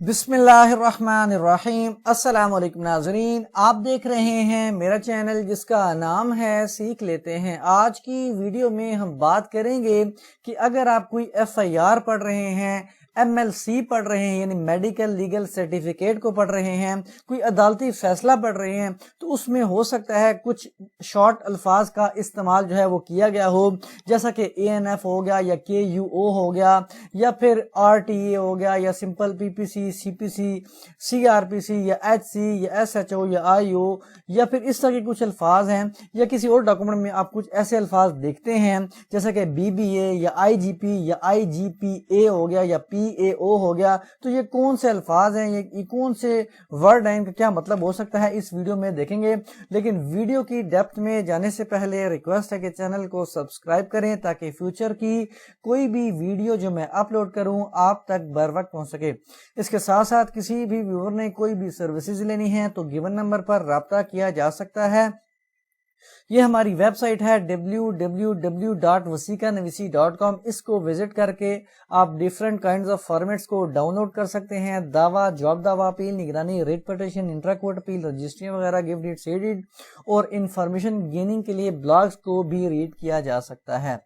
बिस्मिल्लाहिर्रहमानिर्रहीम। अस्सलाम वालेकुम नाज़रीन, आप देख रहे हैं मेरा चैनल जिसका नाम है सीख लेते हैं। आज की वीडियो में हम बात करेंगे कि अगर आप कोई FIR पढ़ रहे हैं, MLC पढ़ रहे हैं यानी मेडिकल लीगल सर्टिफिकेट को पढ़ रहे हैं, कोई अदालती फैसला पढ़ रहे हैं, तो उसमें हो सकता है कुछ शॉर्ट अल्फाज का इस्तेमाल जो है वो किया गया हो, जैसा कि ANF हो गया या KUO हो गया या फिर RTA हो गया या सिंपल PPC, CPC, CRPC या HC या SHO या IO या फिर इस तरह के कुछ अल्फाज हैं, या किसी और डॉक्यूमेंट में आप कुछ ऐसे अल्फाज देखते हैं जैसा कि BBA या IGP या IGPA हो गया या PAO हो गया। तो ये कौन से अल्फाज हैं, ये कौन से वर्ड हैं, इनका क्या मतलब हो सकता है, इस वीडियो में देखेंगे। लेकिन वीडियो की डेप्थ में जाने से पहले रिक्वेस्ट है कि चैनल को सब्सक्राइब करें ताकि फ्यूचर की कोई भी वीडियो जो मैं अपलोड करूं आप तक बर वक्त पहुंच सके। इसके साथ साथ किसी भी व्यूअर ने कोई भी सर्विसेज लेनी है तो गिवन नंबर पर राब्ता किया जा सकता है। ये हमारी वेबसाइट है www.wasikanavisi.com। इसको विजिट करके आप डिफरेंट काइंड्स ऑफ फॉर्मेट्स को डाउनलोड कर सकते हैं। दावा, जॉब दावा, अपील, निगरानी, rate petition, intra court appeal, registry वगैरह, गिफ्ट डीड, से डीड और इंफॉर्मेशन गेनिंग के लिए ब्लॉग्स को भी रीड किया जा सकता है।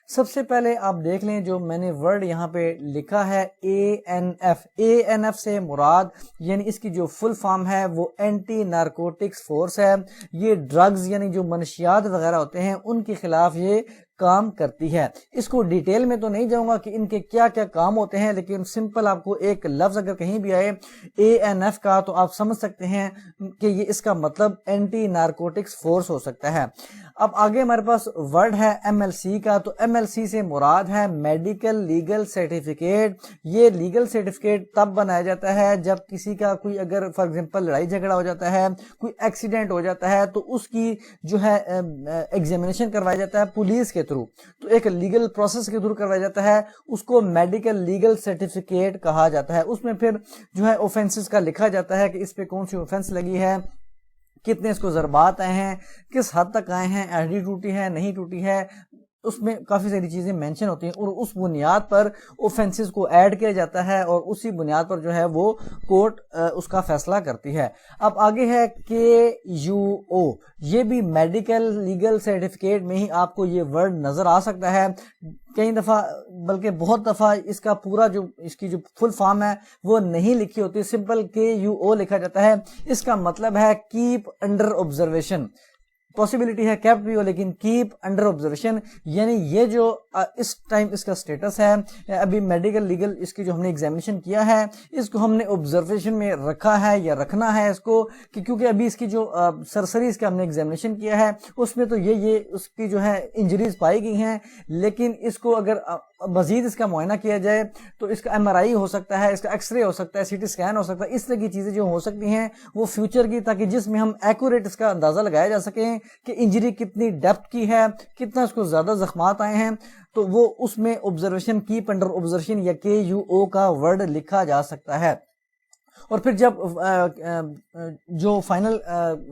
सबसे पहले आप देख लें जो मैंने वर्ड यहाँ पे लिखा है ANF। ANF से मुराद यानी इसकी जो फुल फॉर्म है वो एंटी नारकोटिक्स फोर्स है। ये ड्रग्स यानी जो मनशियात वगैरह होते हैं उनके खिलाफ ये काम करती है। इसको डिटेल में तो नहीं जाऊंगा कि इनके क्या क्या काम होते हैं, लेकिन सिंपल आपको एक लफ्ज अगर कहीं भी आए ANF का तो आप समझ सकते हैं कि ये इसका मतलब एंटी नारकोटिक्स फोर्स हो सकता है। अब आगे हमारे पास वर्ड है MLC का। तो MLC से मुराद है मेडिकल लीगल सर्टिफिकेट। ये लीगल सर्टिफिकेट तब बनाया जाता है जब किसी का कोई अगर फॉर एग्जांपल लड़ाई झगड़ा हो जाता है, कोई एक्सीडेंट हो जाता है, तो उसकी जो है एग्जामिनेशन करवाया जाता है पुलिस के थ्रू। तो एक लीगल प्रोसेस के थ्रू करवाया जाता है, उसको मेडिकल लीगल सर्टिफिकेट कहा जाता है। उसमें फिर जो है ऑफेंसेस का लिखा जाता है कि इस पे कौन सी ऑफेंस लगी है, कितने इसको ज़रबात आए हैं, किस हद तक आए हैं, एडी टूटी है, नहीं टूटी है, उसमें काफ़ी सारी चीज़ें मेंशन होती हैं और उस बुनियाद पर ऑफेंसेस को ऐड किया जाता है और उसी बुनियाद पर जो है वो कोर्ट उसका फैसला करती है। अब आगे है KUO। ये भी मेडिकल लीगल सर्टिफिकेट में ही आपको ये वर्ड नज़र आ सकता है। कई दफ़ा बल्कि बहुत दफ़ा इसका पूरा जो इसकी जो फुल फॉर्म है वो नहीं लिखी होती, सिंपल KUO लिखा जाता है। इसका मतलब है कीप अंडर ऑब्जर्वेशन। पॉसिबिलिटी है कैप्ट भी हो, लेकिन कीप अंडर ऑब्जर्वेशन यानी ये जो इस टाइम इसका स्टेटस है, अभी मेडिकल लीगल इसकी जो हमने एग्जामिनेशन किया है इसको हमने ऑब्जर्वेशन में रखा है या रखना है इसको, क्योंकि अभी इसकी जो सरसरी इसका हमने एग्जामिनेशन किया है उसमें तो ये उसकी जो है इंजरीज पाई गई हैं, लेकिन इसको अगर मजीद इसका मुआयना किया जाए तो इसका MRI हो सकता है, इसका एक्सरे हो सकता है, CT स्कैन हो सकता है। इस तरह की चीज़ें जो हो सकती हैं वो फ्यूचर की, ताकि जिसमें हम एक्यूरेट इसका अंदाज़ा लगाया जा सके कि इंजरी कितनी डेप्थ की है, कितना इसको ज़्यादा जख्मात आए हैं, तो वो उसमें ऑब्जर्वेशन, कीप अंडर ऑब्जर्वेशन या KUO का वर्ड लिखा जा सकता है। और फिर जब जो फाइनल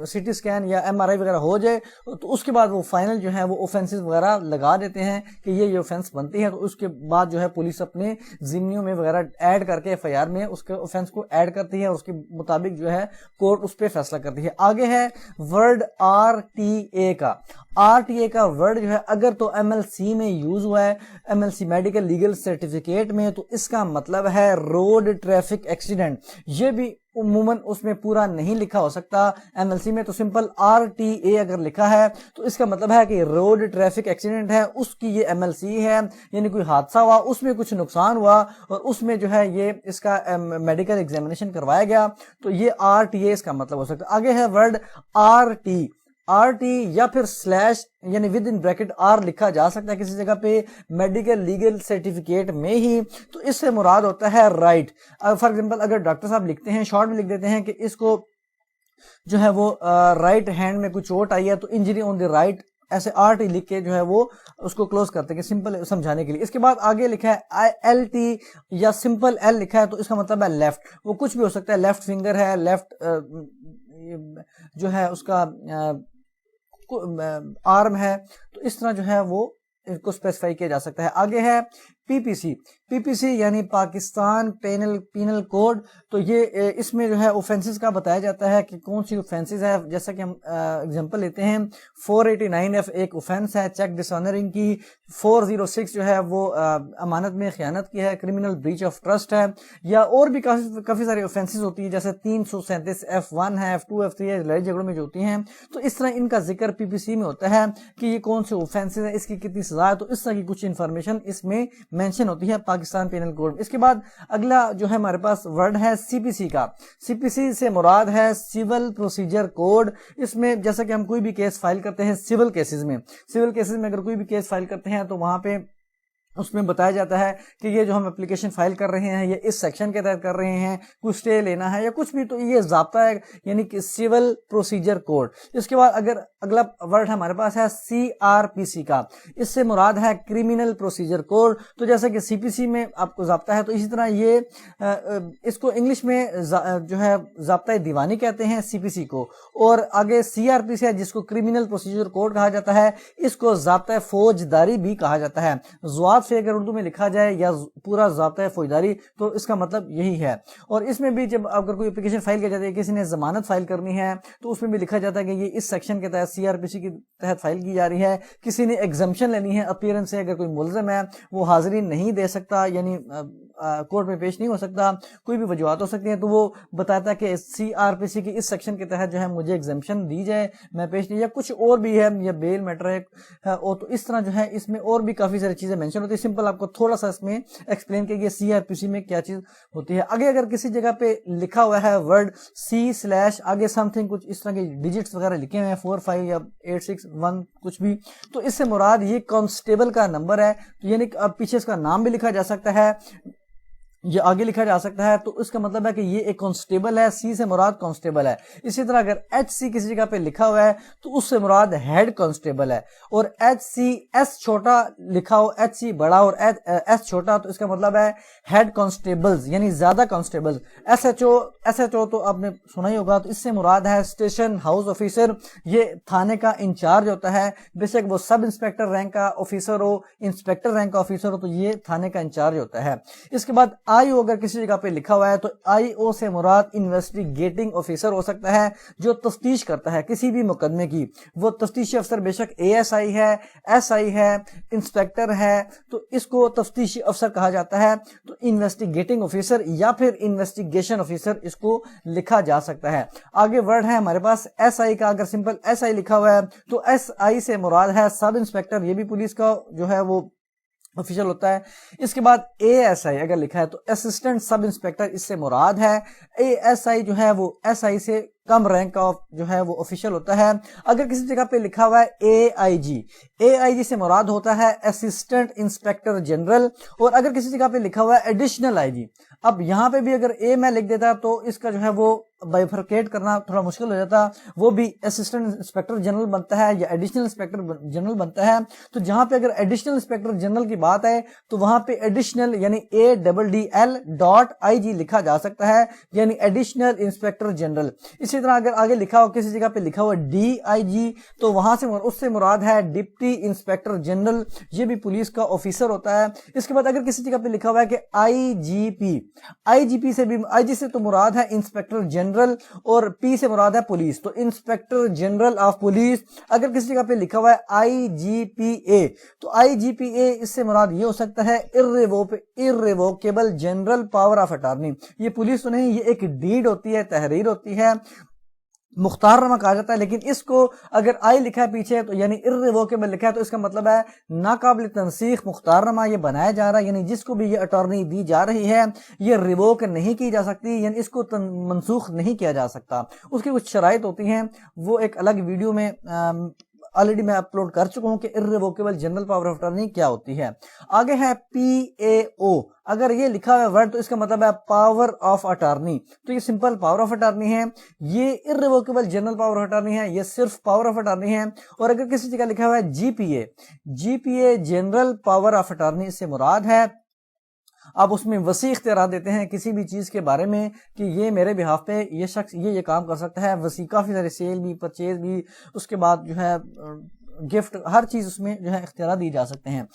CT स्कैन या MRI वगैरह हो जाए तो उसके बाद वो फाइनल जो है वो ऑफेंसेस वगैरह लगा देते हैं कि ये ऑफेंस बनती है, तो उसके बाद जो है पुलिस अपने जिम्मियों में वगैरह ऐड करके FIR में उसके ऑफेंस को ऐड करती है और उसके मुताबिक जो है कोर्ट उस पर फैसला करती है। आगे है वर्ड RTA का। RTA का वर्ड जो है अगर तो MLC में यूज हुआ है, MLC मेडिकल लीगल सर्टिफिकेट में, तो इसका मतलब है रोड ट्रैफिक एक्सीडेंट। ये भी उम्मूमन उसमें पूरा नहीं लिखा हो सकता। MLC में तो सिंपल RTA अगर लिखा है तो इसका मतलब है कि रोड ट्रैफिक एक्सीडेंट है, उसकी ये MLC है, यानी कोई हादसा हुआ, उसमें कुछ नुकसान हुआ और उसमें जो है ये इसका मेडिकल एग्जामिनेशन करवाया गया, तो ये RTA इसका मतलब हो सकता है। आगे है वर्ड RT या फिर स्लैश यानी विद इन ब्रैकेट R लिखा जा सकता है किसी जगह पे मेडिकल लीगल सर्टिफिकेट में ही, तो इससे मुराद होता है राइट। फॉर एग्जांपल अगर डॉक्टर साहब लिखते हैं, शॉर्ट में लिख देते हैं कि इसको जो है वो राइट हैंड में कुछ चोट आई है तो इंजरी ऑन द राइट, ऐसे RT लिख के जो है वो उसको क्लोज करते हैं सिंपल समझाने के लिए। इसके बाद आगे लिखा है LT या सिंपल L लिखा है तो इसका मतलब है लेफ्ट। वो कुछ भी हो सकता है, लेफ्ट फिंगर है, लेफ्ट जो है उसका आर्म है, तो इस तरह जो है वो इसको स्पेसिफाई किया जा सकता है। आगे है پی پی سی یعنی پاکستان پینل کوڈ. تو یہ اس میں جو ہے اوفینسز کا بتایا جاتا ہے کہ کون سی اوفینسز ہے. جیسا کہ ہم اگزامپل لیتے ہیں 489F ایک اوفینس ہے چیک ڈس آنرنگ کی. 406 جو ہے وہ امانت میں خیانت کی ہے, کرمنل بریچ آف ٹرسٹ ہے. یا اور بھی کافی سارے اوفینسز ہوتی ہیں جیسے 337F1 ہے, F2 F3 ہے, لڑائی جھگڑوں میں جو ہوتی ہیں. تو اس طرح ان کا ذکر پی پی سی میں ہوتا ہے کہ یہ کون سے اوفینسز ہیں, اس کی کتنی سزا ہے. تو اس طرح کی کچھ انفارمیشن اس میں مینشن ہوتی ہے پاکستان پینل کوڈ. اس کے بعد اگلا جو ہے ہمارے پاس ورڈ ہے سی پی سی کا. سی پی سی سے مراد ہے سول پروسیجر کوڈ. اس میں جیسا کہ ہم کوئی بھی کیس فائل کرتے ہیں سول کیسز میں اگر کوئی بھی کیس فائل کرتے ہیں تو وہاں پہ اس میں بتایا جاتا ہے کہ یہ جو ہم اپلیکیشن فائل کر رہے ہیں یہ اس سیکشن کے تحت کر رہے ہیں, کوئی اسٹے لینا ہے یا کچھ بھی, تو یہ ضابطہ ہے یعنی کہ سول پروسیجر کوڈ. اس کے بعد اگر اگلا ورڈ ہمارے پاس ہے سی آر پی سی کا. اس سے مراد ہے کرمنل پروسیجر کوڈ. تو جیسا کہ سی پی سی میں آپ کو ضابطہ ہے, تو اسی طرح یہ اس کو انگلش میں جو ہے ضابطہ دیوانی کہتے ہیں سی پی سی کو. اور آگے سی آر پی سی ہے جس کو کرمنل پروسیجر کوڈ کہا جاتا ہے, اس کو ضابطہ فوجداری بھی کہا جاتا ہے. سے اگر اردو میں لکھا جائے یا پورا ضابطہ فوجداری تو اس کا مطلب یہی ہے. اور اس میں بھی جب اگر کوئی اپلیکیشن فائل کی جاتی ہے, کسی نے ضمانت فائل کرنی ہے, تو اس میں بھی لکھا جاتا ہے کہ یہ اس سیکشن کے تحت سی آر پی سی کے تحت فائل کی جا رہی ہے. کسی نے ایگزمپشن لینی ہے اپیرنس سے, اگر کوئی ملزم ہے وہ حاضری نہیں دے سکتا یعنی کورٹ میں پیش نہیں ہو سکتا, کوئی بھی وجوہات ہو سکتی ہیں, تو وہ بتاتا ہے کہ سی آر پی سی کی اس سیکشن کے تحت جو ہے مجھے ایگزمپشن دی جائے, میں پیش نہیں, یا کچھ اور بھی ہے یا بیل میٹر ہے. اور تو اس طرح جو ہے اس میں اور بھی کافی ساری چیزیں مینشن ہوتی ہے. سمپل آپ کو تھوڑا سا اس میں ایکسپلین کہ یہ سی آر پی سی میں کیا چیز ہوتی ہے. آگے اگر کسی جگہ پہ لکھا ہوا ہے ورڈ / آگے سم تھنگ کچھ اس طرح کے ڈیجٹس وغیرہ لکھے ہوئے ہیں 4 5 یا 8 6 1 کچھ بھی, تو اس سے مراد یہ کانسٹیبل کا نمبر ہے. یعنی پیچھے اس کا نام بھی لکھا جا سکتا ہے, یہ آگے لکھا جا سکتا ہے, تو اس کا مطلب ہے کہ یہ ایک کانسٹیبل ہے. سی سے مراد کانسٹیبل ہے. اسی طرح اگر ایچ سی کسی جگہ پہ لکھا ہوا ہے تو اس سے مراد ہیڈ کانسٹیبل ہے. اور ایچ سی ایس چھوٹا لکھا ہو, ایچ سی بڑا اور ایس چھوٹا, تو اس کا مطلب ہے ہیڈ کانسٹیبلز یعنی زیادہ کانسٹیبلز. ایس ایچ او تو آپ نے سنا ہی ہوگا, تو اس سے مراد ہے اسٹیشن ہاؤس آفیسر. یہ تھانے کا انچارج ہوتا ہے, بے شک وہ سب انسپیکٹر رینک کا آفیسر ہو, انسپیکٹر رینک کا آفیسر ہو, تو یہ تھانے کا انچارج ہوتا ہے. اس کے بعد آئی او اگر کسی جگہ پہ لکھا ہوا ہے تو آئی او سے مراد انویسٹیگیٹنگ آفیسر ہو سکتا ہے, جو تفتیش کرتا ہے کسی بھی مقدمے کی. وہ تفتیشی افسر بے شک اے ایس آئی ہے, ایس آئی ہے, انسپیکٹر ہے, تو اس کو تفتیشی افسر کہا جاتا ہے. تو انویسٹیگیٹنگ آفیسر یا پھر انویسٹیگیشن آفیسر اس کو لکھا جا سکتا ہے. آگے ورڈ ہے ہمارے پاس ایس آئی کا. اگر سمپل ایس آئی لکھا ہوا ہے تو ایس آئی سے مراد ہے سب انسپیکٹر, یہ بھی پولیس کا جو ہے وہ آفیشل ہوتا ہے. اس کے بعد اے ایس آئی اگر لکھا ہے تو اسسٹنٹ سب انسپیکٹر اس سے مراد ہے. اے ایس آئی جو ہے وہ ایس آئی سے کم رینک کا جو ہے وہ آفیشل ہوتا ہے. اگر کسی جگہ پہ لکھا ہوا ہے اے آئی جی سے مراد ہوتا ہے اسسٹنٹ انسپیکٹر جنرل. اور اگر کسی جگہ پہ لکھا ہوا ہے ایڈیشنل آئی جی, اب یہاں پہ بھی اگر اے میں لکھ دیتا تو اس کا جو ہے وہ بائیفرکیٹ کرنا تھوڑا مشکل ہو جاتا, وہ بھی اسسٹنٹ انسپیکٹر جنرل بنتا ہے یا ایڈیشنل انسپیکٹر جنرل بنتا ہے. تو جہاں پہ اگر ایڈیشنل انسپیکٹر جنرل کی بات ہے تو وہاں پہ ایڈیشنل یعنی ADDL.IG لکھا جا سکتا ہے, یعنی ایڈیشنل انسپیکٹر جنرل. اسی طرح اگر آگے لکھا ہو کسی جگہ پہ لکھا ہوا DIG تو وہاں سے اس سے مراد ہے ڈپٹی انسپیکٹر جنرل, یہ بھی پولیس کا آفیسر ہوتا ہے. اس کے بعد اگر کسی جگہ پہ لکھا ہوا ہے کہ آئی جی سے بھی, آئی جی سے تو مراد ہے انسپیکٹر جنرل اور پی سے مراد ہے پولیس, تو انسپیکٹر جنرل آف پولیس. اگر کسی جگہ پہ لکھا ہوا ہے IGPA تو IGPA اس سے مراد یہ ہو سکتا ہے irrevocable general power of attorney. یہ پولیس تو نہیں, یہ ایک ڈیڈ ہوتی ہے, تحریر ہوتی ہے, مختار نامہ کہا جاتا ہے. لیکن اس کو اگر آئی لکھا ہے پیچھے تو یعنی irrevocable لکھا ہے, تو اس کا مطلب ہے ناقابل تنسیخ مختار نامہ یہ بنایا جا رہا ہے, یعنی جس کو بھی یہ اٹارنی دی جا رہی ہے یہ ریووک نہیں کی جا سکتی, یعنی اس کو منسوخ نہیں کیا جا سکتا. اس کی کچھ شرائط ہوتی ہیں, وہ ایک الگ ویڈیو میں آلریڈی میں اپلوڈ کر چکا ہوں کہ irrevocable general power of attorney کیا ہوتی ہے. آگے ہے PAO, اگر یہ لکھا ہوا ہے ورڈ تو اس کا مطلب ہے پاور آف اٹارنی. تو یہ سمپل پاور آف اٹارنی ہے, یہ irrevocable general power of attorney ہے, یہ صرف پاور آف اٹارنی ہے. اور اگر کسی جگہ لکھا ہوا ہے GPA general power of attorney سے مراد ہے, آپ اس میں وسیع اختیارات دیتے ہیں کسی بھی چیز کے بارے میں کہ یہ میرے بہاف پہ یہ شخص یہ کام کر سکتا ہے. وسیع کافی سارے سیل بھی, پرچیز بھی, اس کے بعد جو ہے गिफ्ट हर चीज उसमें जो है इख्तियार दिए जा सकते हैं।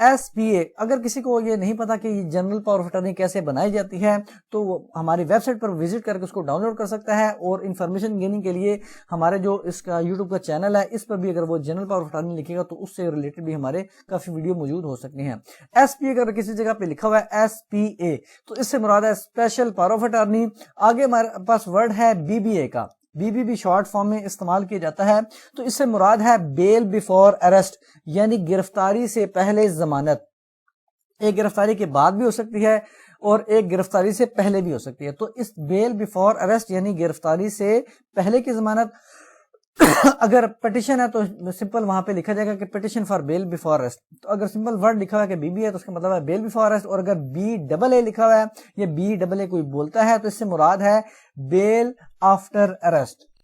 SPA, अगर किसी को ये नहीं पता कि जनरल पावर ऑफ अटॉर्नी कैसे बनाई जाती है तो वो हमारी वेबसाइट पर विजिट करके उसको डाउनलोड कर सकता है, और इन्फॉर्मेशन गेनिंग के लिए हमारे जो इसका यूट्यूब का चैनल है इस पर भी अगर वो जनरल पावर ऑफ अटॉर्नी लिखेगा तो उससे रिलेटेड भी हमारे काफी वीडियो मौजूद हो सकते हैं। SPA अगर किसी जगह पे लिखा हुआ है SPA तो इससे मुराद है स्पेशल पावर ऑफ अटॉर्नी। आगे हमारे पास वर्ड है BBA का, BB भी शॉर्ट फॉर्म में इस्तेमाल किया जाता है, तो इससे मुराद है बेल बिफोर अरेस्ट, यानी गिरफ्तारी से पहले जमानत। एक गिरफ्तारी के बाद भी हो सकती है और एक गिरफ्तारी से पहले भी हो सकती है। तो इस बेल बिफोर अरेस्ट यानी गिरफ्तारी से पहले की जमानत अगर पिटिशन है तो सिंपल वहां पे लिखा जाएगा कि petition for bail before arrest. तो अगर सिंपल वर्ड लिखा हुआ है कि BB है तो उसका मतलब है बेल बिफोर अरेस्ट, और अगर BAA लिखा हुआ है या BAA कोई बोलता है तो इससे मुराद है बेल आफ्टर अरेस्ट।